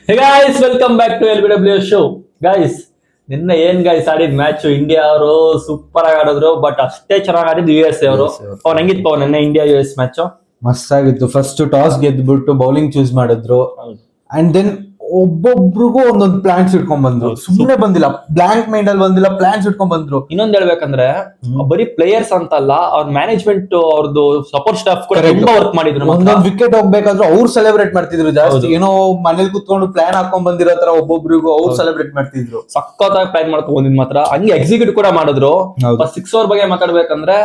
Hey guys, welcome back to LBW show. Guys, ನಿನ್ನೆ ಏನ್ guys ಆಡಿದ ಮ್ಯಾಚ್ ಇಂಡಿಯಾ ಅವರು ಸೂಪರ್ ಆಗಿ ಆಡಿದ್ರು. ಬಟ್ ಅಷ್ಟೇ ಚೆನ್ನಾಗಿ ಆಡಿದ್ದು US ಅವರು. ಅವ್ನು ಹೆಂಗಿತ್ತು ನಿನ್ನೆ ಇಂಡಿಯಾ US ಮ್ಯಾಚ್? ಮಸ್ತ್ ಆಗಿತ್ತು. ಫಸ್ಟ್ ಟಾಸ್ ಗೆದ್ಬಿಟ್ಟು ಬೌಲಿಂಗ್ ಚೂಸ್ ಮಾಡಿದ್ರು. ಅಂಡ್ ದೆನ್ ಒಬ್ಬೊಬ್ರಿಗೂ ಒಂದೊಂದು ಪ್ಲಾನ್ಸ್ ಇಟ್ಕೊಂಡ್ ಬಂದ್ರು. ಸುಮ್ಮನೆ ಬಂದಿಲ್ಲ, ಬ್ಲಾಂಕ್ ಮೈಂಡ್ ಅಲ್ಲಿ ಬಂದಿಲ್ಲ, ಪ್ಲಾನ್ಸ್ ಇಟ್ಕೊಂಡ್ ಬಂದ್ರು. ಇನ್ನೊಂದ್ ಹೇಳ್ಬೇಕಂದ್ರೆ ಬರೀ ಪ್ಲೇಯರ್ಸ್ ಅಂತಲ್ಲ, ಅವ್ರ ಮ್ಯಾನೇಜ್ಮೆಂಟ್ ಅವ್ರದ್ದು ಸಪೋರ್ಟ್ ಸ್ಟಾಫ್ ಕೂಡ ತುಂಬಾ ವರ್ಕ್ ಮಾಡಿದ್ರು. ಒಂದೊಂದು ವಿಕೆಟ್ ಹೋಗ್ಬೇಕಾದ್ರೂ ಅವ್ರು ಸೆಲೆಬ್ರೇಟ್ ಮಾಡ್ತಿದ್ರು ಜಾಸ್ತಿ. ಏನೋ ಮನೇಲಿ ಕುತ್ಕೊಂಡು ಪ್ಲಾನ್ ಹಾಕೊಂಡ್ ಬಂದಿರೋ ತರ ಒಬ್ಬೊಬ್ರಿಗೂ ಅವ್ರು ಸೆಲೆಬ್ರೇಟ್ ಮಾಡ್ತಿದ್ರು. ಸಖತ್ತಾಗಿ ಪ್ಲಾನ್ ಮಾಡ್ಕೊಂಡ್ ಬಂದಿದ್ ಮಾತ್ರ ಹಂಗೆ ಎಕ್ಸಿಕ್ಯೂಟ್ ಕೂಡ ಮಾಡಿದ್ರು. 6 ಓವರ್ ಬಗ್ಗೆ ಮಾತಾಡ್ಬೇಕಂದ್ರೆ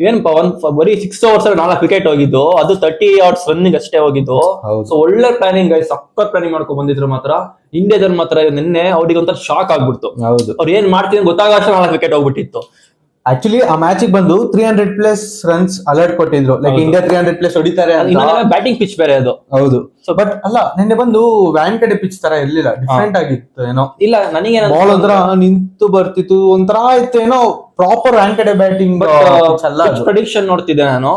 ಏನಪ್ಪ, ಬರೀ 6 ಓವರ್ಸ್ ಅಲ್ಲಿ 4 ವಿಕೆಟ್ ಹೋಗಿದ್ದು, ಅದು 30 ಯಾರ್ಡ್ಸ್ ರನ್ನಿಂಗ್ ಅಷ್ಟೇ ಹೋಗಿದ್ದು. ಸೊ ಒಳ್ಳೆ ಪ್ಲಾನಿಂಗ್, ಸಖತ್ ಪ್ಲಾನಿಂಗ್ ಮಾಡ್ಕೊಂಡ್ ಬಂದಿದ್ರು. ಮಾತ್ರ ಇಂಡಿಯಾದಲ್ಲಿ ಮಾತ್ರ ನಿನ್ನೆ ಅವ್ರಿಗೆ ಒಂಥರ ಶಾಕ್ ಆಗ್ಬಿಡ್ತು. ಅವ್ರು ಏನ್ ಮಾಡ್ತೀನಿ ಗೊತ್ತಾಗಷ್ಟು 4 ವಿಕೆಟ್ ಹೋಗ್ಬಿಟ್ಟಿತ್ತು. ಆಕ್ಚುಲಿ ಆ ಮ್ಯಾಚ್ ಬಂದು 300+ ರನ್ಸ್ ಅಲರ್ಟ್ ಕೊಟ್ಟಿದ್ರು. ಲೈಕ್ ಇಂಡಿಯಾ 300+ ಹೊಡಿತಾರೆ. ಬ್ಯಾಟಿಂಗ್ ಪಿಚ್ ಬೇರೆ ಅದು. ಹೌದು. ಸೊ ಬಟ್ ಅಲ್ಲ, ನಿನ್ನೆ ಬಂದು ವ್ಯಾನ್ಕಡೆ ಪಿಚ್ ತರ ಇರ್ಲಿಲ್ಲ, ಡಿಫ್ರೆಂಟ್ ಆಗಿತ್ತು. ಏನೋ ಇಲ್ಲ, ನನಗೆ ಬಾಲ್ ಒಂಥರ ನಿಂತು ಬರ್ತಿತ್ತು, ಒಂಥರ ಆಯ್ತು. ಏನೋ ಪ್ರಾಪರ್ ವ್ಯಾನ್ಕಡೆ ಬ್ಯಾಟಿಂಗ್. ಪ್ರೆಡಿಕ್ಷನ್ ನೋಡ್ತಿದ್ದೆ ನಾನು,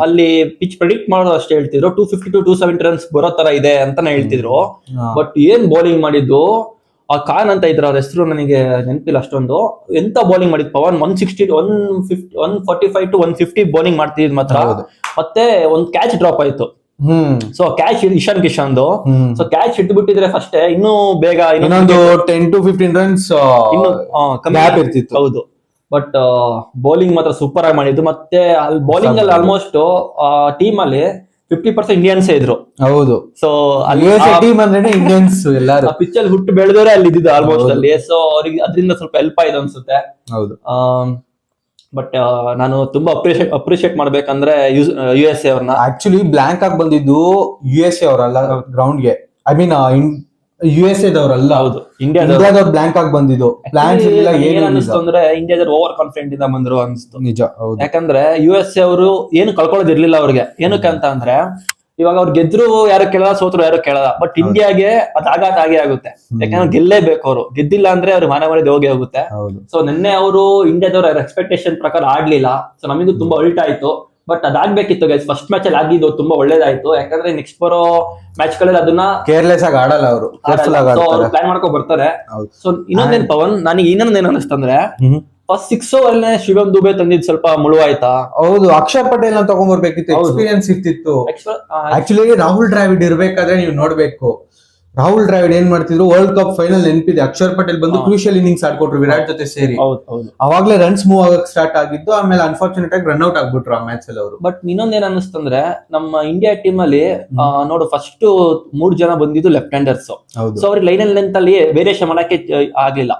ಅಲ್ಲಿ ಪಿಚ್ ಪ್ರೆಡಿಕ್ಟ್ ಮಾಡೋದು ಅಷ್ಟೇ ಹೇಳ್ತಿದ್ರು. 250 to 270 ರನ್ಸ್ ಬರೋ ತರ ಇದೆ ಅಂತಾನೆ ಹೇಳ್ತಿದ್ರು. ಬಟ್ ಏನ್ ಬೌಲಿಂಗ್ ಮಾಡಿದ್ದು ಆ ಖಾನ್ ಅಂತ ಇದ್ರ, ಅವ್ರ ಹೆಸರು ನನಗೆ ನೆನಪಿಲ್ಲ ಅಷ್ಟೊಂದು. ಎಂತ ಬೌಲಿಂಗ್ ಮಾಡಿದ್ ಪವನ್. 160 145 to 150 ಬೌಲಿಂಗ್ ಮಾಡ್ತಿದ್ ಮಾತ್ರ. ಮತ್ತೆ ಒಂದ್ ಕ್ಯಾಚ್ ಡ್ರಾಪ್ ಆಯ್ತು. ಸೊ ಕ್ಯಾಚ್ ಇಶಾನ್ ಕಿಶಾನ್ದು. ಸೊ ಕ್ಯಾಚ್ ಹಿಡ್ಬಿಟ್ಟಿದ್ರೆ ಫಸ್ಟ್ ಇನ್ನೂ ಬೇಗ ಇನ್ನೊಂದು 10 to 15 ರನ್ಸ್ ಗ್ಯಾಪ್ ಇರ್ತಿತ್ತು. ಹೌದು. ಬಟ್ ಬೌಲಿಂಗ್ ಮಾತ್ರ ಸೂಪರ್ ಆಗಿ ಮಾಡಿದ್ದು. ಮತ್ತೆ ಅಲ್ಲಿ ಬೌಲಿಂಗ್ ಅಲ್ಲಿ ಆಲ್ಮೋಸ್ಟ್ ಟೀಮ್ ಅಲ್ಲಿ 50% ಇಂಡಿಯನ್ಸ್ ಇದ್ರು. ಹೌದು. ಸೊ ಟೀಮ್ ಅಂದ್ರೆ ಇಂಡಿಯನ್ಸ್ ಎಲ್ಲಾರು ಪಿಚ್ ಅಲ್ಲಿ ಹುಟ್ಟು ಬೆಳೆದವರೇ ಅಲ್ಲಿ ಇದ್ದಿದ್ದು ಆಲ್ಮೋಸ್ಟ್ ಅಲ್ಲಿ. ಸೊ ಅವ್ರಿಗೆ ಅದರಿಂದ ಸ್ವಲ್ಪ ಹೆಲ್ಪ್ ಆಯ್ತು ಅನ್ಸುತ್ತೆ. ಹೌದು. ಬಟ್ ನಾನು ತುಂಬಾ ಅಪ್ರಿಶಿಯೇಟ್ ಮಾಡ್ಬೇಕಂದ್ರೆ USA ಅವ್ರನ್ನ. ಆಕ್ಚುಲಿ ಬ್ಲಾಂಕ್ ಆಗಿ ಬಂದಿದ್ದು USA ಅವರಲ್ಲ ಗ್ರೌಂಡ್ ಗೆ. I mean USA ದವರಲ್ಲ. ಹೌದು, ಇಂಡಿಯಾದವ್ರು ಬ್ಲಾಂಕ್ ಆಗಿ ಬಂದಿದ್ದು. ಪ್ಲಾನ್ಸ್ ಏನ್ ಅನಿಸ್ತು ಅಂದ್ರೆ ಇಂಡಿಯಾದವ್ರು ಓವರ್ ಕಾನ್ಫಿಡೆಂಟ್ ಇಂದ ಬಂದ್ರು ಅನ್ಸ್ತು. ನಿಜ. ಯಾಕಂದ್ರೆ USA ಅವರು ಏನು ಕಳ್ಕೊಳ್ಳೋದಿರ್ಲಿಲ್ಲ ಅವ್ರಿಗೆ. ಏನಕ್ಕೆ ಅಂತ ಅಂದ್ರೆ ಇವಾಗ ಅವ್ರು ಗೆದ್ರು ಯಾರು ಕೇಳಲ್ಲ, ಸೋತ್ರು ಯಾರು ಕೇಳಲ್ಲ. ಬಟ್ ಇಂಡಿಯಾಗೆ ಅದ್ ಆಗೇ ಆಗುತ್ತೆ. ಯಾಕಂದ್ರೆ ಗೆಲ್ಲೇಬೇಕು. ಅವರು ಗೆದ್ದಿಲ್ಲ ಅಂದ್ರೆ ಅವ್ರ ಮನೆ ಹೋಗಿ ಹೋಗುತ್ತೆ. ಸೊ ನಿನ್ನೆ ಅವರು ಇಂಡಿಯಾದವ್ರ ಎಕ್ಸ್ಪೆಕ್ಟೇಷನ್ ಪ್ರಕಾರ ಆಡ್ಲಿಲ್ಲ. ಸೊ ನಮಗೂ ತುಂಬಾ ಅಲ್ಟ್ ಆಯ್ತು. ಬಟ್ ಅದಾಗ್ಬೇಕಿತ್ತು ಗೈಸ್. ಫಸ್ಟ್ ಮ್ಯಾಚ್ ಅಲ್ಲಿ ಆಗಿದ್ದು ತುಂಬಾ ಒಳ್ಳೇದಾಯ್ತು. ಯಾಕಂದ್ರೆ ನೆಕ್ಸ್ಟ್ ಬರೋ ಮ್ಯಾಚ್ ಗಳಲ್ಲಿ ಅದನ್ನ ಕೇರ್ಲೆಸ್ ಆಗಿ ಆಡಲ್ಲ ಅವರು, ಪ್ಲಾನ್ ಮಾಡ್ಕೊಂಡ್ ಬರ್ತಾರೆ. ಸೊ ಇನ್ನೊಂದೇನ್ ಪವನ್, ನನಗೆ ಇನ್ನೊಂದೇನ್ ಅನಿಸ್ತಂದ್ರೆ ಫಸ್ಟ್ 6 ಓವರ್ ಶಿವಮ್ ದುಬೆ ತಂದಿದ್ ಸ್ವಲ್ಪ ಮುಳುವಾಯ್ತಾ. ಹೌದು. ಅಕ್ಷರ್ ಪಟೇಲ್ ನ ತಗೊಂಡ್ಬರ್ಬೇಕಿತ್ತು, ಎಕ್ಸ್ಪೀರಿಯನ್ಸ್ ಇರ್ತಿತ್ತು. ಆಕ್ಚುಲಿ ರಾಹುಲ್ ದ್ರಾವಿಡ್ ಇರ್ಬೇಕಾದ್ರೆ ನೀವು ನೋಡ್ಬೇಕು, ರಾಹುಲ್ ದ್ರಾವಿಡ್ ಏನ್ ಮಾಡ್ತಿದ್ರು, ವರ್ಲ್ಡ್ ಕಪ್ ಫೈನಲ್ ನೆನಪಿದೆ. ಅಕ್ಷರ್ ಪಟೇಲ್ ಬಂದು ಕ್ರೂಷಿಯಲ್ ಇನ್ನಿಂಗ್ಸ್ ಆಡ್ಕೊಟ್ರು ವಿರಾಟ್ ಜೊತೆ ಸೇರಿ. ಅವಾಗ್ಲೇ ರನ್ಸ್ ಮೂವ್ ಆಗಕ್ ಸ್ಟಾರ್ಟ್ ಆಗಿದ್ದು. ಆಮೇಲೆ ಅನ್ಫಾರ್ಚುನೇಟ್ ಆಗಿ ರನ್ ಔಟ್ ಆಗ್ಬಿಟ್ರು ಆ ಮ್ಯಾಚ್ ಅಲ್ಲಿ ಅವರು. ಬಟ್ ಇನ್ನೊಂದೇನ್ ಅನಿಸ್ತಂದ್ರೆ ನಮ್ಮ ಇಂಡಿಯಾ ಟೀಮ್ ಅಲ್ಲಿ ನೋಡು, ಫಸ್ಟ್ 3 ಜನ ಬಂದಿದ್ದು ಲೆಫ್ಟ್ ಹ್ಯಾಂಡರ್ಸ್. ಸೊ ಅವ್ರಿಗೆ ಲೈನ್ ಲೆಂತ್ ಅಲ್ಲಿ ವೇರಿಯೇಷನ್ ಮಾಡಕ್ಕೆ ಆಗ್ಲಿಲ್ಲ.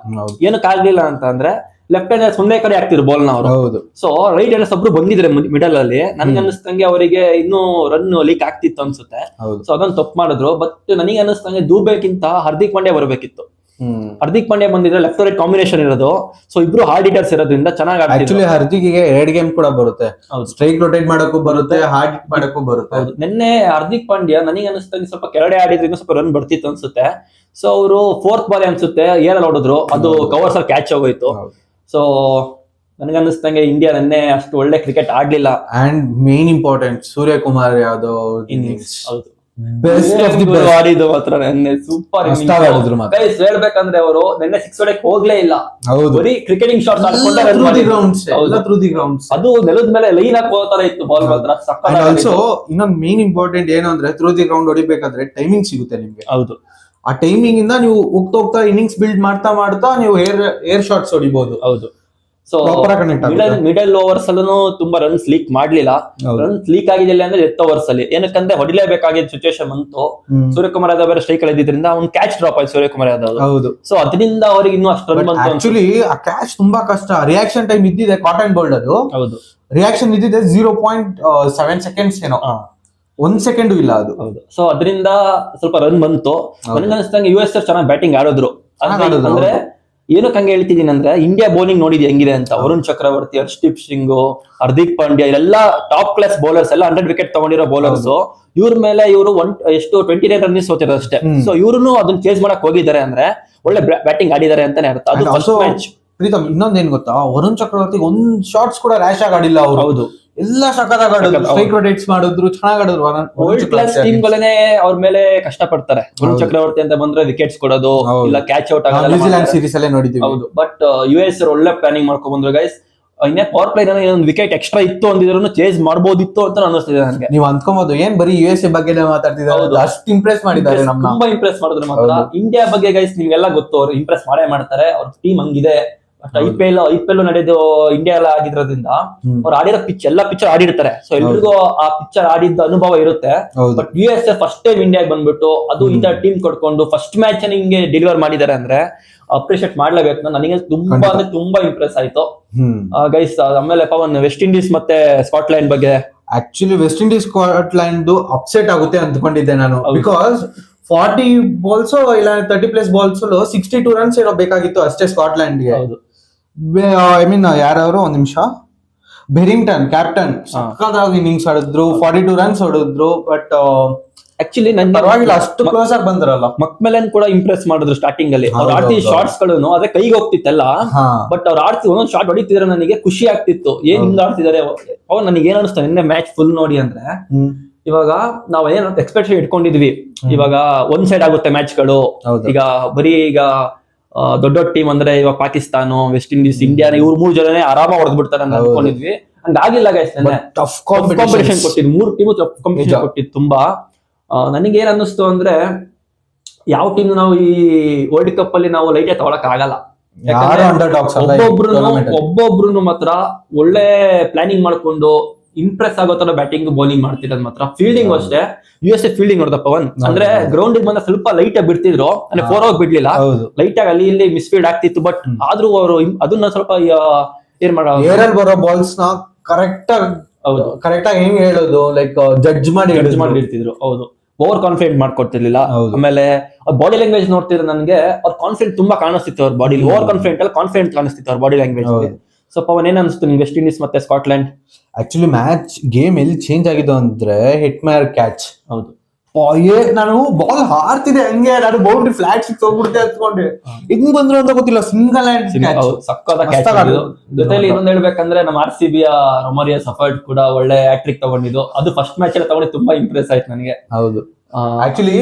ಏನಕ್ಕೆ ಆಗ್ಲಿಲ್ಲ ಅಂತ ಅಂದ್ರೆ ಲೆಫ್ಟ್ ಹ್ಯಾಂಡರ್ಸ್ ಒಂದೇ ಕಡೆ ಆಗ್ತಿದ್ರು ಬಾಲ್ ನ ಅವರು. ಸೊ ರೈಟ್ ಹ್ಯಾಂಡರ್ಸ್ ಒಬ್ರು ಬಂದಿದ್ರೆ ಮಿಡಲ್ ಅಲ್ಲಿ. ನನ್ಗೆ ಅನಿಸ್ತಂಗೆ ಅವರಿಗೆ ಇನ್ನೂ ರನ್ ಲೀಕ್ ಆಗ್ತಿತ್ತು ಅನ್ಸುತ್ತೆ. ಸೊ ಅದನ್ನ ತಪ್ಪು ಮಾಡಿದ್ರು. ಬಟ್ ನನಗೆ ಅನಿಸ್ತಂಗೆ ದೂಬೇಕಿಂತ ಹಾರ್ದಿಕ್ ಪಾಂಡ್ಯ ಬರಬೇಕಿತ್ತು. ಹಾರ್ದಿಕ್ ಪಾಂಡ್ಯ ಬಂದಿದ್ರೆ ಲೆಫ್ಟ್ ರೈಟ್ ಕಾಂಬಿನೇಷನ್ ಇರೋದು. ಸೊ ಇಬ್ರು ಹಾರ್ಡ್ ಹಿಟರ್ಸ್ ಇರೋದ್ರಿಂದ ಚೆನ್ನಾಗಿ ಆಕ್ಚುಲಿ ಹಾರ್ದಿಕ್ಗೆ 2 ಗೇಮ್ ಕೂಡ ಬರುತ್ತೆ. ಸ್ಟ್ರೈಕ್ ರೊಟೇಟ್ ಮಾಡಕ್ಕೂ ಬರುತ್ತೆ, ಹಾರ್ಡ್ ಹಿಟ್ ಮಾಡಕ್ಕೂ ಬರುತ್ತೆ. ನಿನ್ನೆ ಹಾರ್ದಿಕ್ ಪಾಂಡ್ಯ ನನಗೆ ಅನಿಸ್ತಂಗೆ ಸ್ವಲ್ಪ ಕೆಳಗಡೆ ಆಡಿದ್ರಿಂದ ಸ್ವಲ್ಪ ರನ್ ಬರ್ತಿತ್ತು ಅನ್ಸುತ್ತೆ. ಸೊ ಅವರು 4th ಬಾಲ್ ಅನ್ಸುತ್ತೆ ಏರಲ್ಲಿ ಹೊಡೆದ್ರು, ಅದು ಕವರ್ಸ್ ಅಲ್ಲಿ ಕ್ಯಾಚ್ ಆಗೋಯ್ತು. ಸೊ ನನಗನ್ನಿಸ್ತಂಗೆ ಇಂಡಿಯಾ ನಿನ್ನೆ ಅಷ್ಟು ಒಳ್ಳೆ ಕ್ರಿಕೆಟ್ ಆಡ್ಲಿಲ್ಲ. And main important Suryakumar Yadav innings best of the best ಆಡಿದ್ದು ಮಾತ್ರ ನಿನ್ನೆ ಸೂಪರ್ ಆಡಿದ್ರು. ಗೈಸ್ ಹೇಳ್ಬೇಕಂದ್ರೆ ಅವರು ನಿನ್ನೆ 6 ಹೊಡೆಯಕ್ಕೆ ಹೋಗ್ಲೇ ಇಲ್ಲ. ಬರೀ ಕ್ರಿಕೆಟಿಂಗ್ ಶಾಟ್ಸ್ ಆಡ್ಕೊಂಡೆ ರನ್ ಮಾಡಿದ್ರು. ಅದು ನೆಲದ ಮೇಲೆ ಲೈನ್ ಹಾಕಿ ಹೋಗ್ತಾರ ಇತ್ತು ಬಾಲ್ ಮಾತ್ರ. ಆಲ್ಸೋ ಇನ್ನೊಂದು ಮೇನ್ ಇಂಪಾರ್ಟೆಂಟ್ ಏನು ಅಂದ್ರೆ ಥ್ರೂ ದಿ ಗ್ರೌಂಡ್ ಹೊಡಿಬೇಕಾದ್ರೆ ಟೈಮಿಂಗ್ ಸಿಗುತ್ತೆ ನಿಮ್ಗೆ. ಹೌದು. ಆ ಟೈಮಿಂಗ್ ಇಂದ ನೀವು ಹೋಗ್ತಾ ಇನ್ನಿಂಗ್ಸ್ ಬಿಲ್ಡ್ ಮಾಡ್ತಾ ನೀವು ಏರ್ ಶಾಟ್ಸ್ ಹೊಡಿಬಹುದು. ಹೌದು. ಸೊ ಮಿಡಲ್ ಓವರ್ಸ್ ಅಲ್ಲೂ ತುಂಬಾ ರನ್ಸ್ ಲೀಕ್ ಮಾಡ್ಲಿಲ್ಲ. ರನ್ಸ್ ಲೀಕ್ ಆಗಿದಿಲ್ಲ ಅಂದ್ರೆ ಡೆತ್ ಓವರ್ಸ್ ಅಲ್ಲಿ. ಏನಕ್ಕಂದ್ರೆ ಹೊಡಿಲೇಬೇಕಾಗಿದ್ದ ಸಿಚುವೇಶನ್ ಬಂತು. ಸೂರ್ಯಕುಮಾರ್ ಯಾದವ್ ಬೇರೆ ಸ್ಟ್ರೈಕ್ ಇದ್ದಿದ್ರಿಂದ ಅವ್ನು ಕ್ಯಾಚ್ ಡ್ರಾಪ್ ಆಯ್ತು ಸೂರ್ಯಕುಮಾರ್ ಯಾದವ್. ಹೌದು. ಸೊ ಅದರಿಂದ ಅವ್ರಿಗೆ ಇನ್ನೂ ಅಷ್ಟು ರನ್ ಬಂತು. ಆಕ್ಚುಲಿ ಆ ಕ್ಯಾಚ್ ತುಂಬಾ ಕಷ್ಟ. ರಿಯಾಕ್ಷನ್ ಟೈಮ್ ಇದ್ದಿದೆ ಕಾಟನ್ ಬೋಲ್ಡ್ ಅದು. ಹೌದು. ರಿಯಾಕ್ಷನ್ ಇದ್ದಿದೆ 0.7 seconds ಏನೋ, 1 second ಇಲ್ಲ ಅದು. ಸೊ ಅದರಿಂದ ಸ್ವಲ್ಪ ರನ್ ಬಂತು. ನನಗೆ ಅನಿಸ್ತಂಗೆ US ಚೆನ್ನಾಗಿ ಬ್ಯಾಟಿಂಗ್ ಆಡಿದ್ರು. ಅಂದ್ರೆ ಏನಕ್ಕೆ ಹಂಗೆ ಹೇಳ್ತಿದೀನಿ ಅಂದ್ರೆ ಇಂಡಿಯಾ ಬೌಲಿಂಗ್ ನೋಡಿದ್ವಿ ಹೆಂಗಿದೆ ಅಂತ. ವರುಣ್ ಚಕ್ರವರ್ತಿ, ಹರ್ಷದೀಪ್ ಸಿಂಗ್, ಹಾರ್ದಿಕ್ ಪಾಂಡ್ಯ ಎಲ್ಲ ಟಾಪ್ ಕ್ಲಾಸ್ ಬೌಲರ್ಸ್, ಎಲ್ಲ 100 ವಿಕೆಟ್ ತಗೊಂಡಿರೋ ಬೌಲರ್ಸ್. ಇವ್ರ ಮೇಲೆ ಇವರು ಎಷ್ಟು 29 ರನ್ಸ್ ಸೋತಿರೋದು ಅಷ್ಟೇ. ಸೊ ಇವ್ರು ಅದನ್ನ ಚೇಸ್ ಮಾಡಕ್ ಹೋಗಿದ್ದಾರೆ ಅಂದ್ರೆ ಒಳ್ಳೆ ಬ್ಯಾಟಿಂಗ್ ಆಡಿದ್ದಾರೆ ಅಂತಾನೆ ಅರ್ಥ. ಅದು ಫಸ್ಟ್ ಮ್ಯಾಚ್. ಪ್ರೀತಮ್ ಇನ್ನೊಂದೇನ್ ಗೊತ್ತಾ, ವರುಣ್ ಚಕ್ರವರ್ತಿ ಒಂದ್ ಶಾಟ್ಸ್ ಕೂಡ ರ್ಯಾಶ್ ಆಗಿ ಆಡಿಲ್ಲ ಅವರು. ಹೌದು. ಎಲ್ಲ ಸಖತ್ತಾಗಿ ಆಡಿದ್ರು, ಸ್ಟ್ರೈಕ್ ರೊಟೇಟ್ಸ್ ಮಾಡಿದ್ರು, ಚೆನ್ನಾಗಿ ಆಡಿದ್ರು. ವರ್ಲ್ಡ್ ಕ್ಲಾಸ್ ಟೀಮ್ ಗಳೇ ಅವ್ರ ಮೇಲೆ ಕಷ್ಟ ಪಡ್ತಾರೆ. ವರುಣ್ ಚಕ್ರವರ್ತಿ ಅಂತ ಬಂದ್ರೆ ವಿಕೆಟ್ಸ್ ಕೊಡೋದು ಇಲ್ಲ ಕ್ಯಾಚ್ ಔಟ್ ಆಗೋದು. ನ್ಯೂಜಿಲೆಂಡ್ ಸೀರೀಸ್ ಅಲ್ಲೇ ನೋಡಿದ್ದೀವಿ. ಹೌದು, ಬಟ್ US ಒಳ್ಳೆ ಪ್ಲಾನಿಂಗ್ ಮಾಡ್ಕೊಂಡ್ ಬಂದ್ರು ಗೈಸ್. ಇನ್ನೇ ಪವರ್ ಪ್ಲೇ ಒಂದು ವಿಕೆಟ್ ಎಕ್ಸ್ಟ್ರಾ ಇತ್ತು ಅಂದಿದ್ರು ಚೇಸ್ ಮಾಡಬಹುದಿತ್ತು ಅಂತ ಅನಿಸ್ತಿದೆ ನನಗೆ. ನೀವು ಅಂದ್ಕೋಬಹುದು ಏನ್ ಬರೀ USA ಬಗ್ಗೆ ಮಾತಾಡ್ತಿದ್ದಾರೆ, ಅಷ್ಟು ಇಂಪ್ರೆಸ್ ಮಾಡಿದ್ದಾರೆ ನಮ್ಮನ್ನ, ತುಂಬಾ ಇಂಪ್ರೆಸ್ ಮಾಡಿದ್ರು. ಮಾತ್ರ ಇಂಡಿಯಾ ಬಗ್ಗೆ ಗೈಸ್ ನಿಮ್ಗೆಲ್ಲ ಗೊತ್ತು, ಅವ್ರು ಇಂಪ್ರೆಸ್ ಮಾಡೇ ಮಾಡ್ತಾರೆ. ಅವ್ರ ಟೀಮ್ ಹಂಗಿದೆ. ಬಟ್ IPL ನಡೆದು ಇಂಡಿಯಾ ಎಲ್ಲ ಆಗಿರೋದ್ರಿಂದ ಅವ್ರು ಆಡಿರೋ ಎಲ್ಲ ಪಿಕ್ಚರ್ ಆಡಿರ್ತಾರೆ. ಸೊ ಎಲ್ರಿಗೂ ಆ ಪಿಕ್ಚರ್ ಆಡಿದ್ದ ಅನುಭವ ಇರುತ್ತೆ. ಬಟ್ USA ಫಸ್ಟ್ ಟೈಮ್ ಇಂಡಿಯಾಗೆ ಬಂದ್ಬಿಟ್ಟು ಅದು ಇಂಥ ಟೀಮ್ ಕೊಡ್ಕೊಂಡು ಫಸ್ಟ್ ಮ್ಯಾಚ್ ನಿಂಗೆ ಡೆಲಿವರ್ ಮಾಡಿದ್ದಾರೆ ಅಂದ್ರೆ ಅಪ್ರಿಶಿಯೇಟ್ ಮಾಡ್ಲೇಬೇಕು. ನನಗೆ ತುಂಬಾ ಅಂದ್ರೆ ತುಂಬಾ ಇಂಪ್ರೆಸ್ ಆಯ್ತು ಗೈಸ್. ಆಮೇಲೆ ಪವನ್, ವೆಸ್ಟ್ ಇಂಡೀಸ್ ಮತ್ತೆ ಸ್ಕಾಟ್ಲೆಂಡ್ ಬಗ್ಗೆ. Actually West Indies Scotland upset ಆಗುತ್ತೆ ಅಂದ್ಕೊಂಡಿದ್ದೆ ನಾನು. ಬಿಕಾಸ್ 40 ಬಾಲ್ಸ್ ಇಲ್ಲ 30+ ಬಾಲ್ಸ್ 62 ರನ್ಸ್ ಏನೋ ಬೇಕಾಗಿತ್ತು ಅಷ್ಟೇ ಸ್ಕಾಟ್ಲೆಂಡ್ಗೆ. ಐ ಮೀನ್ ಯಾರವರು ಒಂದ್ ನಿಮಿಷ, ಬೆರಿಂಗ್ಟನ್ ಕ್ಯಾಪ್ಟನ್ ಸಕ್ಕತ್ತಾಗಿ ಇನ್ನಿಂಗ್ಸ್ ಆಡಿದ್ರು, 42 ರನ್ಸ್ ಹೊಡಿದ್ರು. ಬಟ್ ಆಕ್ಚುಲಿ ಪರವಾಗಿಲ್ಲ, ಅಷ್ಟು ಕ್ಲೋಸ್ ಆಗಿ ಬಂದ್ರಲ್ಲ. ಮಕ್ಮೆಲನ್ ಕೂಡ ಇಂಪ್ರೆಸ್ ಮಾಡಿದ್ರು ಸ್ಟಾರ್ಟಿಂಗ್ ಅಲ್ಲಿ. ಅವ್ರು ಆಡ್ತಿದ್ದ ಶಾರ್ಟ್ಸ್ ಗಳು ಅದೇ ಕೈಗೆ ಹೋಗ್ತಿತ್ತಲ್ಲ, ಬಟ್ ಅವ್ರು ಆಡ್ತಿದ್ರು ಒಂದೊಂದು ಶಾರ್ಟ್ ಹೊಡಿತಿದ್ರೆ ನನಗೆ ಖುಷಿ ಆಗ್ತಿತ್ತು. ಏನ್ ಹಿಂಗ್ ಆಡ್ತಿದ್ದಾರೆ ಅವ್ರು. ನನಗೆ ಏನ್ ಅನಿಸ್ತು ನಿನ್ನೆ ಮ್ಯಾಚ್ ಫುಲ್ ನೋಡಿ ಅಂದ್ರೆ, ಇವಾಗ ನಾವ್ ಏನ್ ಎಕ್ಸ್ಪೆಕ್ಟೇಷನ್ ಇಟ್ಕೊಂಡಿದ್ವಿ, ಇವಾಗ ಒಂದ್ ಸೈಡ್ ಆಗುತ್ತೆ ಮ್ಯಾಚ್ ಗಳು. ಈಗ ಬರೀ ಈಗ ದೊಡ್ಡ ಟೀಮ್ ಅಂದ್ರೆ ಇವಾಗ ಪಾಕಿಸ್ತಾನ, ವೆಸ್ಟ್ ಇಂಡೀಸ್, ಇಂಡಿಯಾ ಇವ್ರು 3 ಜನನೇ ಆರಾಮ ಹೊಡೆದ್ ಬಿಡ್ತಾರೆ ಅಂತ ಅನ್ಕೊಂಡಿದ್ವಿ. ಹಂಗಾಗಿಲ್ಲ ಗೈಸ್. ಟಫ್ ಕಾಂಪಿಟೇಷನ್ ಕೊಟ್ಟಿದ್ದು, 3 ಟೀಮು ಟಫ್ ಕಾಂಪಿಟೇಷನ್ ಕೊಟ್ಟಿದ್ದು ತುಂಬಾ. ನನಗೆ ಏನ್ ಅನ್ನಿಸ್ತು ಅಂದ್ರೆ, ಯಾವ ಟೀಮ್ ನಾವು ಈ ವರ್ಲ್ಡ್ ಕಪ್ ಅಲ್ಲಿ ನಾವು ಲೈಟ್ ತಗೊಳಕ್ ಆಗಲ್ಲ. ಒಬ್ಬೊಬ್ರು ಮಾತ್ರ ಒಳ್ಳೆ ಪ್ಲಾನಿಂಗ್ ಮಾಡ್ಕೊಂಡು ಇಂಪ್ರೆಸ್ ಆಗೋ ತರ ಬ್ಯಾಟಿಂಗ್ ಬೌಲಿಂಗ್ ಮಾಡ್ತಿರೋದು ಮಾತ್ರ. ಫೀಲ್ಡಿಂಗ್ ಅಷ್ಟೇ, USA ಫೀಲ್ಡಿಂಗ್ ನೋಡ್ದ ಪವನ್ ಅಂದ್ರೆ ಗ್ರೌಂಡ್ ಬಂದ ಸ್ವಲ್ಪ ಲೈಟ್ ಆಗಿ ಬಿಡ್ತಿದ್ರು, ಅಂದ್ರೆ 4 ಹೋಗಿ ಬಿಡ್ಲಿಲ್ಲ, ಲೈಟ್ ಆಗಿ ಅಲ್ಲಿ ಇಲ್ಲಿ ಮಿಸ್ಫೀಲ್ಡ್ ಆಗ್ತಿತ್ತು. ಬಟ್ ಆದ್ರೂ ಅವರು ಅದನ್ನ ಸ್ವಲ್ಪ ಏನ್ ಮಾಡೋದು, ಬರೋ ಬಾಲ್ಸ್ ನ ಕರೆಕ್ಟ್ ಆಗಿ ಹೆಂಗ್ ಹೇಳೋದು, ಲೈಕ್ ಜಡ್ಜ್ ಮಾಡಿರ್ತಿದ್ರು. ಹೌದು, ಓವರ್ ಕಾನ್ಫಿಡೆಂಟ್ ಮಾಡ್ಕೊಡ್ತಿರ್ಲಿಲ್ಲ. ಆಮೇಲೆ ಬಾಡಿ ಲ್ಯಾಂಗ್ವೇಜ್ ನೋಡ್ತಿದ್ರೆ ನನಗೆ ಅವ್ರ ಕಾನ್ಫಿಡೆಂಟ್ ತುಂಬಾ ಕಾಣಿಸ್ತಿತ್ತು. ಅವ್ರ ಬಾಡಿ ಓವರ್ ಕಾನ್ಫಿಡೆಂಟ್ ಅಲ್ಲ, ಕಾನ್ಫಿಡೆಂಟ್ ಕಾಣಿಸ್ತಿತ್ತು ಅವ್ರ ಬಾಡಿ ಲ್ಯಾಂಗ್ವೇಜ್. ಸೊ ಪವನ್, ಏನ್ ಅನಿಸ್ತು ನಿಮ್ಗೆ ವೆಸ್ಟ್ ಇಂಡೀಸ್ ಮತ್ತೆ ಸ್ಕಾಟ್ಲೆಂಡ್? ಆಕ್ಚುಲಿ ಮ್ಯಾಚ್ ಗೇಮ್ ಎಲ್ಲಿ ಚೇಂಜ್ ಆಗಿದ್ದು ಅಂದ್ರೆ ಹಿಟ್ ಮೇರ್ ಕ್ಯಾಚ್. ಹೌದು, ನಾನು ಬಾಲ್ ಹಾರ್ತಿದೆ ಹಂಗೆ, ನಾನು ಬೌಂಡ್ರಿ ಫ್ಲಾಟ್ ಸಿಕ್ಸ್ ಹೋಗ್ಬಿಡುತ್ತೆ ಅಂದ್ಕೊಂಡೆ, ಹೆಂಗ್ ಬಂದ್ರು ಅಂತ ಗೊತ್ತಿಲ್ಲ. ಸಿಂಗಲ್ ಹ್ಯಾಂಡ್ ಸಕ್ಕದ ಕ್ಯಾಚ್. ಜೊತೆಲಿ ಇನ್ನೊಂದು ಹೇಳ್ಬೇಕಂದ್ರೆ ನಮ್ಮ RCB ರೊಮಾರಿಯೋ ಸಫರ್ಡ್ ಕೂಡ ಒಳ್ಳೆ ಹ್ಯಾಟ್ರಿಕ್ ತಗೊಂಡಿದ್ದು. ಅದು ಫಸ್ಟ್ ಮ್ಯಾಚ್ ಅಲ್ಲಿ ತಗೊಂಡು ತುಂಬಾ ಇಂಪ್ರೆಸ್ ಆಯ್ತು ನನಗೆ. ಹೌದು, ಆಕ್ಚುಲಿ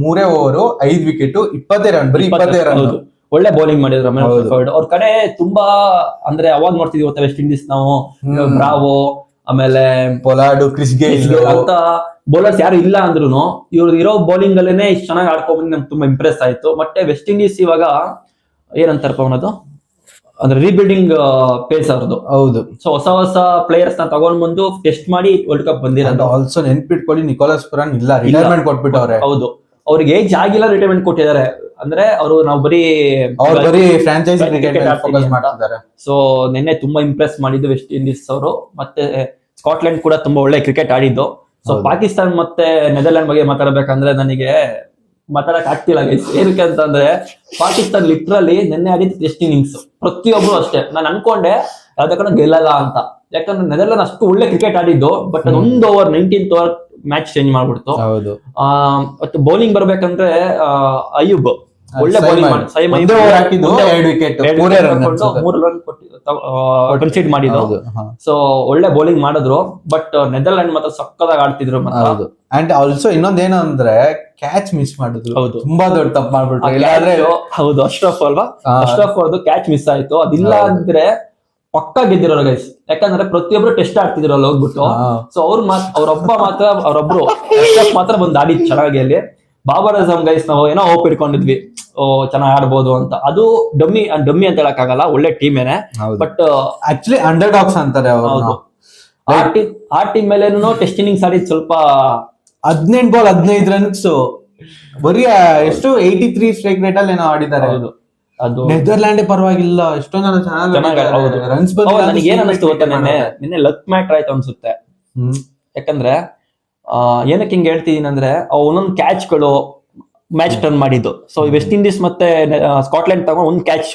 3 ಓವರ್ 5 ವಿಕೆಟ್ 20 ರನ್, ಬರೀ 20 ರನ್. ಒಳ್ಳೆ ಬೌಲಿಂಗ್ ಮಾಡಿದ್ರು ರೊಮಾರಿಯೋ ಸಫರ್ಡ್. ಅವ್ರ ಕಡೆ ತುಂಬಾ ಅಂದ್ರೆ ಅವಾಗ ನೋಡ್ತಿದ್ವಿ ವೆಸ್ಟ್ ಇಂಡೀಸ್ ನಾವು, ಬ್ರಾವೋ, ಆಮೇಲೆ ಪೊಲಾರ್ಡ್, ಕ್ರಿಸ್ ಗೇಲ್ ಅಂತ ಬೌಲರ್ಸ್ ಯಾರು ಇಲ್ಲ ಅಂದ್ರೂ ಇವ್ರು ಇರೋ ಬೌಲಿಂಗ್ ಅಲ್ಲೇನೆ ಇಷ್ಟು ಚೆನ್ನಾಗಿ ಆಡ್ಕೊಂಡ್ಬಂದು ನಮ್ಗೆ ತುಂಬಾ ಇಂಪ್ರೆಸ್ ಆಯ್ತು. ಮತ್ತೆ ವೆಸ್ಟ್ ಇಂಡೀಸ್ ಇವಾಗ ಏನಂತಾರಪ್ಪ ಅನ್ನೋದು ಅಂದ್ರೆ ರೀಬಿಲ್ಡಿಂಗ್ ಪೇಸ್ ಅವ್ರದ್ದು. ಹೌದು, ಸೊ ಹೊಸ ಪ್ಲೇಯರ್ಸ್ ನ ತಗೊಂಡ್ ಬಂದು ಟೆಸ್ಟ್ ಮಾಡಿ ವರ್ಲ್ಡ್ ಕಪ್ ಬಂದಿರೋದು. ಆಲ್ಸೋ ನೆನ್ಪಿಟ್ಕೊಳ್ಳಿ, ನಿಕೋಲಸ್ ಪುರಾನ್ ಇಲ್ಲ, ರಿಟೈರ್ಮೆಂಟ್ ಕೊಟ್ಬಿಟ್ಟವ್ರೆ. ಹೌದು, ಅವ್ರಿಗೆ ಏಜ್ ಆಗಿಲ್ಲ, ರಿಟೈರ್ಮೆಂಟ್ ಕೊಟ್ಟಿದ್ದಾರೆ. ಅಂದ್ರೆ ಅವರು ನಾವು ಬರೀ ಫ್ರಾಂಚೈಸಿ ಕ್ರಿಕೆಟ್ ಫೋಕಸ್ ಮಾಡ್ತಿದ್ದಾರೆ. ಸೊ ನಿನ್ನೆ ತುಂಬಾ ಇಂಪ್ರೆಸ್ ಮಾಡಿದ್ದು ವೆಸ್ಟ್ ಇಂಡೀಸ್ ಅವರು. ಮತ್ತೆ ಸ್ಕಾಟ್ಲೆಂಡ್ ಕೂಡ ತುಂಬಾ ಒಳ್ಳೆ ಕ್ರಿಕೆಟ್ ಆಡಿದ್ದು. ಸೊ ಪಾಕಿಸ್ತಾನ್ ಮತ್ತೆ ನೆದರ್ಲ್ಯಾಂಡ್ ಬಗ್ಗೆ ಮಾತಾಡ್ಬೇಕಂದ್ರೆ ನನಗೆ ಮಾತಾಡಕ್ ಆಗ್ತಿಲ್ಲ ಗೈಸ್. ಏನಕ್ಕೆ ಅಂತಂದ್ರೆ ಪಾಕಿಸ್ತಾನ್ ಲಿಟ್ರಲಿ ನಿನ್ನೆ ಆಡಿದ್ದು ಟೆಸ್ಟ್ ಇನ್ನಿಂಗ್ಸ್. ಪ್ರತಿಯೊಬ್ರು ಅಷ್ಟೇ, ನಾನು ಅನ್ಕೊಂಡೆ ಯಾವ್ದಕ್ಕೂ ಗೆಲ್ಲಲ್ಲ ಅಂತ. ಯಾಕಂದ್ರೆ ನೆದರ್ಲ್ಯಾಂಡ್ ಅಷ್ಟು ಒಳ್ಳೆ ಕ್ರಿಕೆಟ್ ಆಡಿದ್ದು, ಬಟ್ ಅದು 1 over 19th over match change ಮಾಡ್ಬಿಡ್ತು. ಮತ್ತೆ ಬೌಲಿಂಗ್ ಬರ್ಬೇಕಂದ್ರೆ ಅಯ್ಯೂಬ್ ಒಳ್ಳೆ ಬೌಲಿಂಗ್ ಮಾಡಿ 3 ರನ್ ಕನ್ಸಿಡ್ ಮಾಡಿದ್ರು. ಸೊ ಒಳ್ಳೆ ಬೌಲಿಂಗ್ ಮಾಡಿದ್ರು. ಬಟ್ ನೆದರ್ಲ್ಯಾಂಡ್ ಮಾತ್ರ ಸಕ್ಕದಾಗಿ ಆಡ್ತಿದ್ರು. ಅಂಡ್ ಆಲ್ಸೋ ಇನ್ನೊಂದೇನು ಅಂದ್ರೆ ಕ್ಯಾಚ್ ಮಿಸ್ ಮಾಡಿದ್ರು. ಹೌದು, ತುಂಬಾ ದೊಡ್ಡ ತಪ್ಪು ಮಾಡ್ಬಿಟ್ರು. ಹೌದು, ಅಶ್ರಫ್ ಅಲ್ವಾ, ಅಶ್ರಫ್ ಅವ್ರದ್ದು ಕ್ಯಾಚ್ ಮಿಸ್ ಆಯ್ತು. ಅದಿಲ್ಲ ಅಂದ್ರೆ ಪಕ್ಕ ಗೆದ್ದಿರೋ ಗೈಸ್. ಯಾಕಂದ್ರೆ ಪ್ರತಿಯೊಬ್ರು ಟೆಸ್ಟ್ ಆಡ್ತಿದ್ರು ಅಲ್ಲಿ ಹೋಗ್ಬಿಟ್ಟು. ಸೊ ಅವರೊಬ್ರು ಮಾತ್ರ ಬಂದು ಆಡಿದ್ ಚೆನ್ನಾಗಿ ಅಲ್ಲಿ. ಬಾಬರ್ ಅಜಮ್ ಗೈಸ್ ನಾವು ಏನೋ ಹೋಪ್ ಇಟ್ಕೊಂಡಿದ್ವಿ, ಚೆನ್ನಾಗಿ ಆಡ್ಬೋದು ಅಂತ. ಅದು ಡಮ್ಮಿ ಅಂತ ಹೇಳಕ್ ಆಗಲ್ಲ, ಒಳ್ಳೆ ಟೀಮ್ ಏನೆ. ಬಟ್ ಆಕ್ಚುಲಿ ಅಂಡರ್ ಡಾಗ್ಸ್ ಅಂತಾರೆ ಅವರು. ಆ ಟೀಮ್ ಮೇಲೆ ಟೆಸ್ಟ್ ಇನ್ನಿಂಗ್ಸ್ ಆಡಿದ್ ಸ್ವಲ್ಪ 18 ಬಾಲ್ 15 ರನ್ಸ್, ಬರೀ ಎಷ್ಟು 83 ಸ್ಟ್ರೈಕ್ ರೇಟ್ ಅಲ್ಲಿ ಏನೋ ಆಡಿದ್ದಾರೆ. ಅದು ನೆದರ್ಲ್ಯಾಂಡ್ ಪರವಾಗಿಲ್ಲ, ಎಷ್ಟೊಂದು ಚೆನ್ನಾಗಿ ರನ್ಸ್ ಬಂದು. ನನಗೆ ಏನ್ ಅನಿಸ್ತು ಗೊತ್ತಾ, ನಿನ್ನೆ ಲಕ್ ಮ್ಯಾಟರ್ ಆಯ್ತು ಅನ್ಸುತ್ತೆ. ಯಾಕಂದ್ರೆ ಏನಕ್ಕೆ ಹಿಂಗ್ ಹೇಳ್ತಿದೀನಿ ಅಂದ್ರೆ, ಒಂದೊಂದು ಕ್ಯಾಚ್ಗಳು ಮ್ಯಾಚ್ ಟರ್ನ್ ಮಾಡಿದ್ದು. ಸೊ ವೆಸ್ಟ್ ಇಂಡೀಸ್ ಮತ್ತೆ ಸ್ಕಾಟ್ಲೆಂಡ್ ತಗೊಂಡು ಒಂದು ಕ್ಯಾಚ್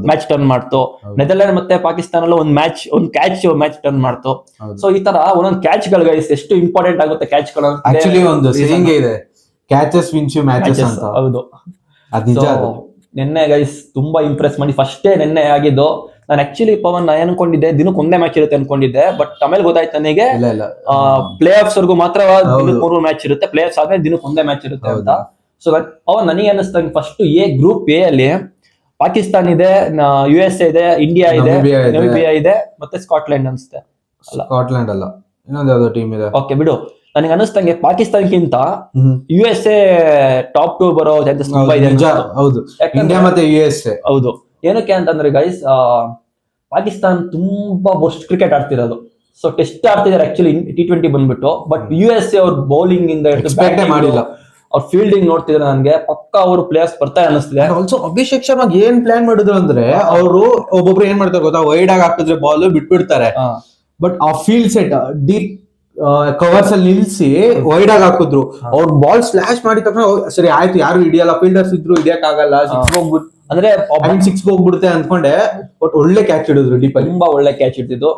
ಮ್ಯಾಚ್ ಟರ್ನ್ ಮಾಡ್ತು. ನೆದರ್ಲ್ಯಾಂಡ್ ಮತ್ತೆ ಪಾಕಿಸ್ತಾನ ಒಂದು ಕ್ಯಾಚ್ ಟರ್ನ್ ಮಾಡ್ತು. ಸೊ ಈ ತರ ಒಂದೊಂದು ಕ್ಯಾಚ್ ಗಳು ಎಷ್ಟು ಇಂಪಾರ್ಟೆಂಟ್ ಆಗುತ್ತೆ ಕ್ಯಾಚ್ ಗಳು. ಆಕ್ಚುಲಿ ಒಂದು ಸೇಯಿಂಗ್ ಇದೆ, ಕ್ಯಾಚಸ್ ವಿನ್ಸ್ ಯು ಮ್ಯಾಚಸ್ ಅಂತ. ಹೌದು, ನಿನ್ನೆ ಗೈಸ್ ತುಂಬಾ ಇಂಪ್ರೆಸ್ ಮಾಡಿ. ಫಸ್ಟೇ ನಿನ್ನೆ ಆಗಿದ್ದು ನಾನು ಆಕ್ಚುಲಿ ಪವನ್ ನಾ ಅನ್ಕೊಂಡಿದ್ದೆ ದಿನಕ್ಕೆ ಒಂದೇ ಮ್ಯಾಚ್ ಇರುತ್ತೆ ಅನ್ಕೊಂಡಿದ್ದೆ, ಬಟ್ ಆಮೇಲೆ ಗೊತ್ತಾಯ್ತು ನನಗೆ ಇಲ್ಲ ಪ್ಲೇ ಆಫ್ಸ್ ವರ್ಗು ಮಾತ್ರ ದಿನಕ್ಕೆ 3 ಮ್ಯಾಚ್ ಇರುತ್ತೆ, ಪ್ಲೇ ಆಫ್ಸ್ ಆದ್ಮೇಲೆ ದಿನಕ್ಕೆ ಒಂದೇ ಮ್ಯಾಚ್ ಇರುತ್ತೆ ಅಂತ. ಸೊ ಪವನ್ ನನಗೆ ಅನಿಸ್ತಂಗೆ ಫಸ್ಟ್ ಗ್ರೂಪ್ ಎ ಅಲ್ಲಿ ಪಾಕಿಸ್ತಾನ್ ಇದೆ, USA ಇದೆ, ಇಂಡಿಯಾ ಇದೆ, ನಮಿಬಿಯಾ ಇದೆ, ಮತ್ತೆ ಸ್ಕಾಟ್ಲೆಂಡ್ ಅನ್ಸುತ್ತೆ. ಸ್ಕಾಟ್ಲೆಂಡ್ ಅಲ್ಲ, ಇನ್ನೊಂದು ಯಾವ್ದೋ ಟೀಮ್ ಇದೆ. ಓಕೆ ಬಿಡು, ನನಗೆ ಅನಿಸ್ತಂಗೆ ಪಾಕಿಸ್ತಾನಕ್ಕಿಂತ USA ಟಾಪ್ 2 ಬರೋ ಚಾನ್ಸಸ್ ತುಂಬಾ ಇದೆ. ಹೌದು, ಇಂಡಿಯಾ ಮತ್ತೆ USA. ಹೌದು, ಏನಕ್ಕೆ ಅಂತಂದ್ರೆ ಗೈಸ್, ಪಾಕಿಸ್ತಾನ್ ತುಂಬಾ ವರ್ಸ್ಟ್ ಕ್ರಿಕೆಟ್ ಆಡ್ತಿರೋದು. ಸೊ ಟೆಸ್ಟ್ ಆಡ್ತಿದ್ದಾರೆ ಆಕ್ಚುಲಿ T20 ಬಂದ್ಬಿಟ್ಟು, ಬಟ್ USA ಅವ್ರ ಬೌಲಿಂಗ್ ಇಂದ ಮಾಡಿಲ್ಲ, ಅವ್ರ ಫೀಲ್ಡಿಂಗ್ ನೋಡ್ತಿದ್ರೆ ನನ್ಗೆ ಪಕ್ಕ ಅವರು ಪ್ಲೇಯರ್ಸ್ ಬರ್ತಾರೆ ಅನಿಸ್ತಿದೆ. ಆಲ್ಸೋ ಅಭಿಷೇಕ್ ಶರ್ಮಾ ಏನ್ ಪ್ಲಾನ್ ಮಾಡಿದ್ರು ಅಂದ್ರೆ, ಅವರು ಒಬ್ಬೊಬ್ರು ಏನ್ ಮಾಡ್ತಾರೆ ಗೊತ್ತಾ, ವೈಡ್ ಆಗಿ ಹಾಕಿದ್ರೆ ಬಾಲ್ ಬಿಟ್ಬಿಡ್ತಾರೆ, ಬಟ್ ಆ ಫೀಲ್ಡ್ ಸೆಟ್ ಡೀಪ್ ಕವರ್ಸ್ ಅಲ್ಲಿ ನಿಲ್ಸಿ ವೈಡ್ ಆಗಿ ಹಾಕಿದ್ರು. ಅವ್ರ ಬಾಲ್ ಸ್ಲಾಶ್ ಮಾಡಿದ ತಕ್ಷಣ ಸರಿ ಆಯ್ತು, ಯಾರು ಹಿಡಿಯಲ್ಲ, ಫೀಲ್ಡರ್ಸ್ ಇದ್ರು ಹಿಡಿಯಕ್ ಆಗಲ್ಲ, ಅಂದ್ರೆ 6 ಹೋಗ್ಬಿಡುತ್ತೆ ಅನ್ಕೊಂಡೆ, ಬಟ್ ಒಳ್ಳೆ ಕ್ಯಾಚ್ ಹಿಡಿದ್ರು ಡೀಪ್ ಅಲ್ಲಿ, ತುಂಬಾ ಒಳ್ಳೆ ಕ್ಯಾಚ್ ಹಿಡಿದಿದ್ದು.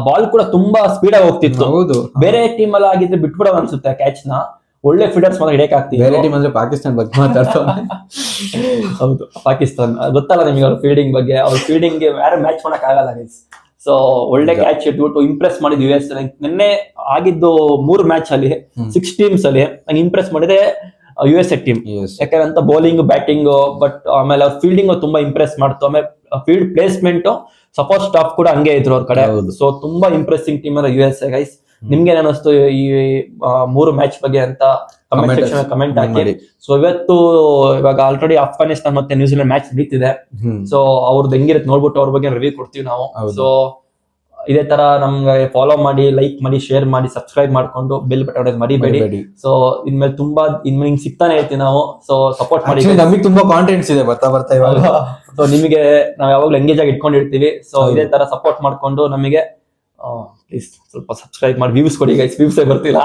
ಬಾಲ್ ಕೂಡ ತುಂಬಾ ಸ್ಪೀಡ್ ಆಗಿ ಹೋಗ್ತಿತ್ತು. ಹೌದು, ಬೇರೆ ಟೀಮ್ ಎಲ್ಲ ಆಗಿದ್ರೆ ಬಿಟ್ಬಿಡೋ ಅನ್ಸುತ್ತೆ ಕ್ಯಾಚ್ ನ, ಒಳ್ಳೆ ಫೀಲ್ಡರ್ಸ್ ಮಾತ್ರ ಹಿಡಿಯಕ್ ಆಗ್ತಿದೆ. ಬೇರೆ ಟೀಮ್ ಅಂದ್ರೆ ಪಾಕಿಸ್ತಾನ ಬಗ್ಗೆ ಮಾತಾಡ್ತಾರೆ. ಹೌದು, ಪಾಕಿಸ್ತಾನ್ ಗೊತ್ತಲ್ಲ ನಿಮಗೆ ಅವ್ರ ಫೀಲ್ಡಿಂಗ್ ಬಗ್ಗೆ, ಅವ್ರ ಫೀಲ್ಡಿಂಗ್ ಯಾರು ಮ್ಯಾಚ್ ಮಾಡಕ್ ಆಗಲ್ಲ ಗೈಸ್. ಸೊ ಒಳ್ಳೆ ಕ್ಯಾಚ್ ಇಟ್ಬಿಟ್ಟು ಇಂಪ್ರೆಸ್ ಮಾಡಿದ್ US. ನಿನ್ನೆ ಆಗಿದ್ದು 3 ಮ್ಯಾಚ್ ಅಲ್ಲಿ 6 ಟೀಮ್ಸ್ ಅಲ್ಲಿ ನಂಗೆ ಇಂಪ್ರೆಸ್ ಮಾಡಿದೆ USA ಟೀಮ್. ಯಾಕಂದ್ರೆ ಬೌಲಿಂಗ್, ಬ್ಯಾಟಿಂಗ್, ಬಟ್ ಆಮೇಲೆ ಅವ್ರ ಫೀಲ್ಡಿಂಗ್ ತುಂಬಾ ಇಂಪ್ರೆಸ್ ಮಾಡ್ತು. ಆಮೇಲೆ ಫೀಲ್ಡ್ ಪ್ಲೇಸ್ಮೆಂಟ್, ಸಪೋರ್ಟ್ ಸ್ಟಾಫ್ ಕೂಡ ಹಂಗೆ ಇದ್ರು ಅವ್ರ ಕಡೆ. ಸೊ ತುಂಬಾ ಇಂಪ್ರೆಸಿಂಗ್ ಟೀಮ್ ಅಲ್ಲ USA ಗೈಸ್. ನಿಮ್ಗೆ ಏನಿಸ್ತು ಈ 3 ಮ್ಯಾಚ್ ಬಗ್ಗೆ ಅಂತ ಕಮೆಂಟ್ ಸೆಕ್ಷನ್ ಕಮೆಂಟ್ ಹಾಕಿ. ಸೊ ಇವಾಗ ಆಲ್ರೆಡಿ ಅಫ್ಘಾನಿಸ್ತಾನ್ ಮತ್ತೆ ನ್ಯೂಜಿಲೆಂಡ್ ಮ್ಯಾಚ್ ನಡೀತಿದೆ. ಸೊ ಅವ್ರದ್ದು ಹೆಂಗಿರುತ್ತೆ ನೋಡ್ಬಿಟ್ಟು ಅವ್ರ ಬಗ್ಗೆ ರಿವ್ಯೂ ಕೊಡ್ತೀವಿ ನಾವು. ಸೊ ಇದೇ ತರ ನಮ್ಗೆ ಫಾಲೋ ಮಾಡಿ, ಲೈಕ್ ಮಾಡಿ, ಶೇರ್ ಮಾಡಿ, ಸಬ್ಸ್ಕ್ರೈಬ್ ಮಾಡ್ಕೊಂಡು ಬೆಲ್ ಬಟನ್ ಮರಿಬೇಡಿ. ಸೊ ಇನ್ಮೇಲೆ ತುಂಬಾ ಇನ್ಮೇಲೆ ಸಿಗ್ತಾನೆ ಇರ್ತೀವಿ ನಾವು. ಸೊ ಸಪೋರ್ಟ್ ಮಾಡಿ, ನಮಗೆ ತುಂಬಾ ಕಾಂಟೆಂಟ್ಸ್ ಇದೆ ಬರ್ತಾ ಇವಾಗ. ಸೊ ನಿಮಗೆ ನಾವು ಯಾವಾಗ್ಲೂ ಎಂಗೇಜ್ ಆಗಿ ಇಟ್ಕೊಂಡಿರ್ತೀವಿ. ಸೊ ಇದೇ ತರ ಸಪೋರ್ಟ್ ಮಾಡ್ಕೊಂಡು ನಮಗೆ ಪ್ಲೀಸ್ ಸ್ವಲ್ಪ ಸಬ್ಸ್ಕ್ರೈಬ್ ಮಾಡಿ, ವ್ಯೂಸ್ ಕೊಡಿ ಗೈಸ್. ವ್ಯೂಸ್ ಬರ್ತಿಲ್ಲ,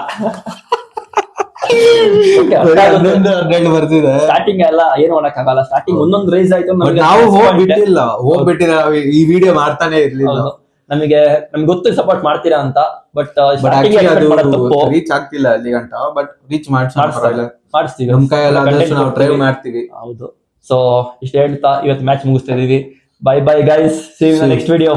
ಬರ್ತಿದೆ. ಸ್ಟಾರ್ಟಿಂಗ್ ಎಲ್ಲ ಏನ್ ಮಾಡಕ್ ಆಗಲ್ಲ, ಸ್ಟಾರ್ಟಿಂಗ್ ಒಂದೊಂದು ರೈಸ್ ಆಯ್ತು. ನಾವು ಹೋಗ್ಬಿಟ್ಟಿಲ್ಲ, ಈ ವಿಡಿಯೋ ಮಾಡ್ತಾನೆ ಇರ್ಲಿಲ್ಲ. ನಮಗೆ ಗೊತ್ತು ಸಪೋರ್ಟ್ ಮಾಡ್ತೀರಾ ಅಂತ, ಬಟ್ ರೀಚ್ ಆಗ್ತಿಲ್ಲ ಅಲ್ಲಿ ಗಂಟ, ಬಟ್ ರೀಚ್ ಮಾಡಿಸ್ತೀವಿ, ನಮ್ ಕೈಯಲ್ಲಿ ನಾವು ಟ್ರೈ ಮಾಡ್ತೀವಿ. ಹೌದು. ಸೊ ಇಷ್ಟ ಹೇಳ್ತಾ ಇವತ್ತು ಮ್ಯಾಚ್ ಮುಗಿಸ್ತಾ ಇದೀವಿ. Bye bye guys, see you in the next video.